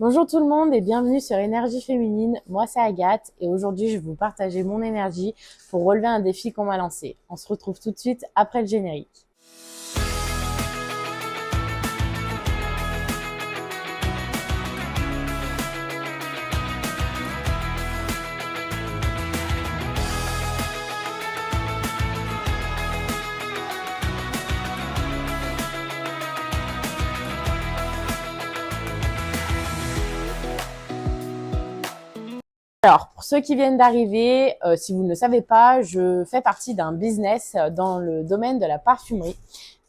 Bonjour tout le monde et bienvenue sur Énergie Féminine. Moi c'est Agathe et aujourd'hui je vais vous partager mon énergie pour relever un défi qu'on m'a lancé. On se retrouve tout de suite après le générique. Alors, pour ceux qui viennent d'arriver, si vous ne le savez pas, je fais partie d'un business dans le domaine de la parfumerie.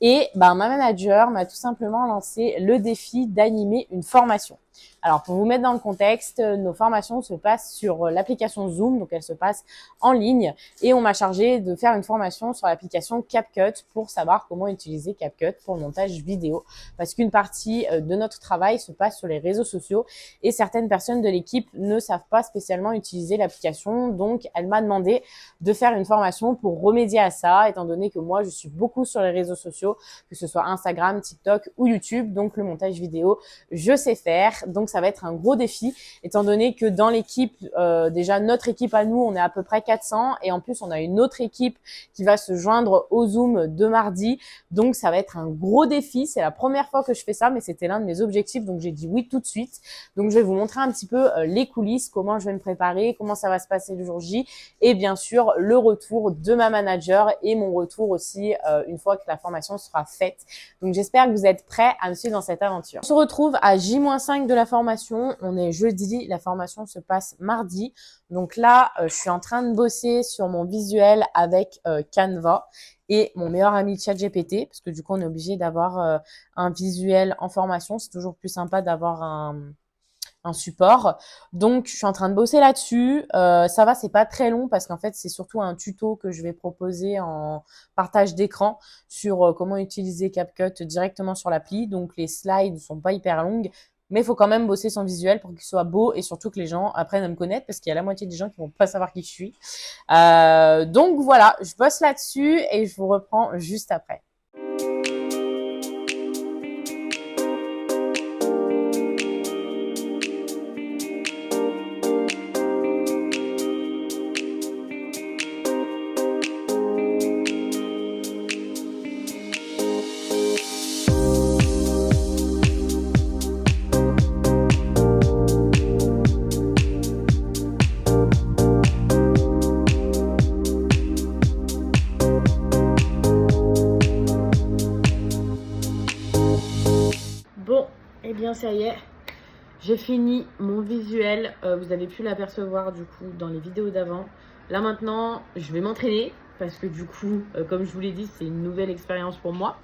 Et ma manager m'a tout simplement lancé le défi d'animer une formation. Alors, pour vous mettre dans le contexte, nos formations se passent sur l'application Zoom, donc elles se passent en ligne. Et on m'a chargé de faire une formation sur l'application CapCut pour savoir comment utiliser CapCut pour le montage vidéo. Parce qu'une partie de notre travail se passe sur les réseaux sociaux et certaines personnes de l'équipe ne savent pas spécialement utiliser l'application. Donc, elle m'a demandé de faire une formation pour remédier à ça, étant donné que moi, je suis beaucoup sur les réseaux sociaux, que ce soit Instagram, TikTok ou YouTube. Donc, le montage vidéo, je sais faire. Donc, ça va être un gros défi, étant donné que dans l'équipe, déjà, notre équipe à nous, on est à peu près 400. Et en plus, on a une autre équipe qui va se joindre au Zoom de mardi. Donc, ça va être un gros défi. C'est la première fois que je fais ça, mais c'était l'un de mes objectifs. Donc, j'ai dit oui tout de suite. Donc, je vais vous montrer un petit peu les coulisses, comment je vais me préparer, comment ça va se passer le jour J et bien sûr, le retour de ma manager et mon retour aussi une fois que la formation sera faite. Donc, j'espère que vous êtes prêts à me suivre dans cette aventure. On se retrouve à J-5 de la formation. On est jeudi. La formation se passe mardi. Donc là, je suis en train de bosser sur mon visuel avec Canva et mon meilleur ami ChatGPT, parce que du coup, on est obligé d'avoir un visuel en formation. C'est toujours plus sympa d'avoir un support. Donc, je suis en train de bosser là-dessus. Ça va, c'est pas très long parce qu'en fait, c'est surtout un tuto que je vais proposer en partage d'écran sur comment utiliser CapCut directement sur l'appli. Donc, les slides sont pas hyper longues, mais il faut quand même bosser son visuel pour qu'il soit beau et surtout que les gens apprennent à me connaître parce qu'il y a la moitié des gens qui vont pas savoir qui je suis. Donc, voilà, je bosse là-dessus et je vous reprends juste après. Bon, eh bien ça y est, j'ai fini mon visuel. Vous avez pu l'apercevoir du coup dans les vidéos d'avant. Là maintenant, je vais m'entraîner parce que du coup, comme je vous l'ai dit, c'est une nouvelle expérience pour moi.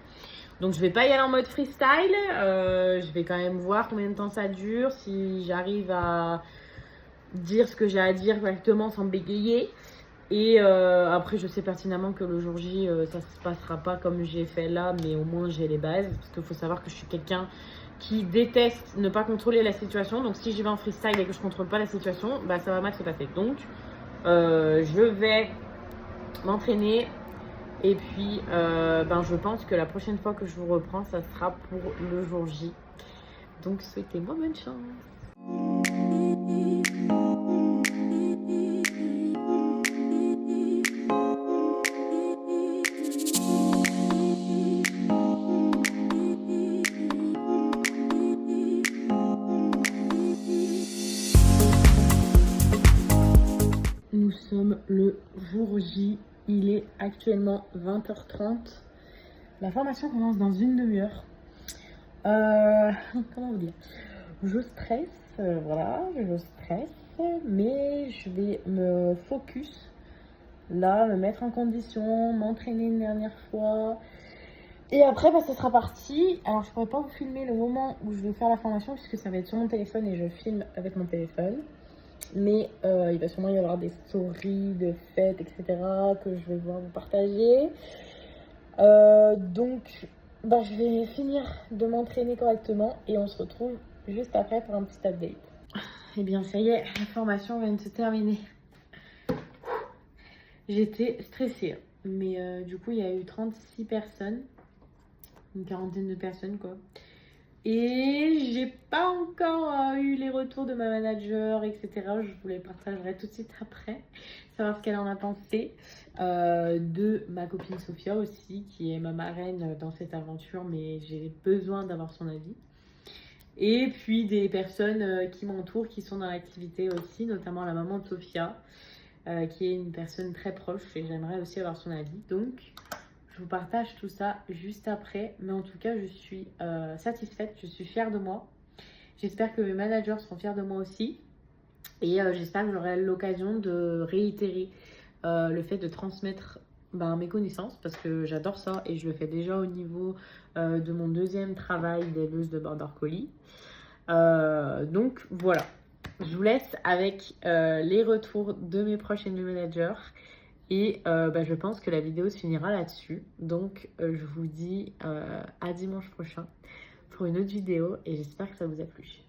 Donc je vais pas y aller en mode freestyle. Je vais quand même voir combien de temps ça dure, si j'arrive à dire ce que j'ai à dire correctement sans bégayer. Et après, je sais pertinemment que le jour J, ça se passera pas comme j'ai fait là, mais au moins j'ai les bases. Parce qu'il faut savoir que je suis quelqu'un qui déteste ne pas contrôler la situation. Donc si j'y vais en freestyle et que je contrôle pas la situation, bah ça va mal se passer. Donc je vais m'entraîner. Et puis je pense que la prochaine fois que je vous reprends, ça sera pour le jour J. Donc souhaitez-moi bonne chance. Nous sommes le jour J, il est actuellement 20h30. La formation commence dans une demi-heure. Comment vous dire? Je stresse, voilà, je stresse, mais je vais me focus, là, me mettre en condition, m'entraîner une dernière fois. Et après, ce sera parti. Alors, je pourrais pas vous filmer le moment où je vais faire la formation, puisque ça va être sur mon téléphone et je filme avec mon téléphone. Mais il va sûrement y avoir des stories de fêtes, etc. que je vais voir vous partager. Donc, je vais finir de m'entraîner correctement et on se retrouve juste après pour un petit update. Eh bien, ça y est, la formation vient de se terminer. J'étais stressée, mais du coup, il y a eu 36 personnes, une quarantaine de personnes, quoi. Et j'ai pas encore eu les retours de ma manager, etc. Je vous les partagerai tout de suite après, savoir ce qu'elle en a pensé. De ma copine Sophia aussi, qui est ma marraine dans cette aventure, mais j'ai besoin d'avoir son avis. Et puis des personnes qui m'entourent, qui sont dans l'activité aussi, notamment la maman de Sophia, qui est une personne très proche et j'aimerais aussi avoir son avis. Donc, je vous partage tout ça juste après. Mais en tout cas, je suis satisfaite, je suis fière de moi. J'espère que mes managers seront fiers de moi aussi. Et j'espère que j'aurai l'occasion de réitérer le fait de transmettre mes connaissances parce que j'adore ça et je le fais déjà au niveau de mon deuxième travail d'éleveuse de border collie. Donc voilà, je vous laisse avec les retours de mes proches et de mes managers. Et je pense que la vidéo se finira là-dessus. Donc je vous dis à dimanche prochain pour une autre vidéo et j'espère que ça vous a plu.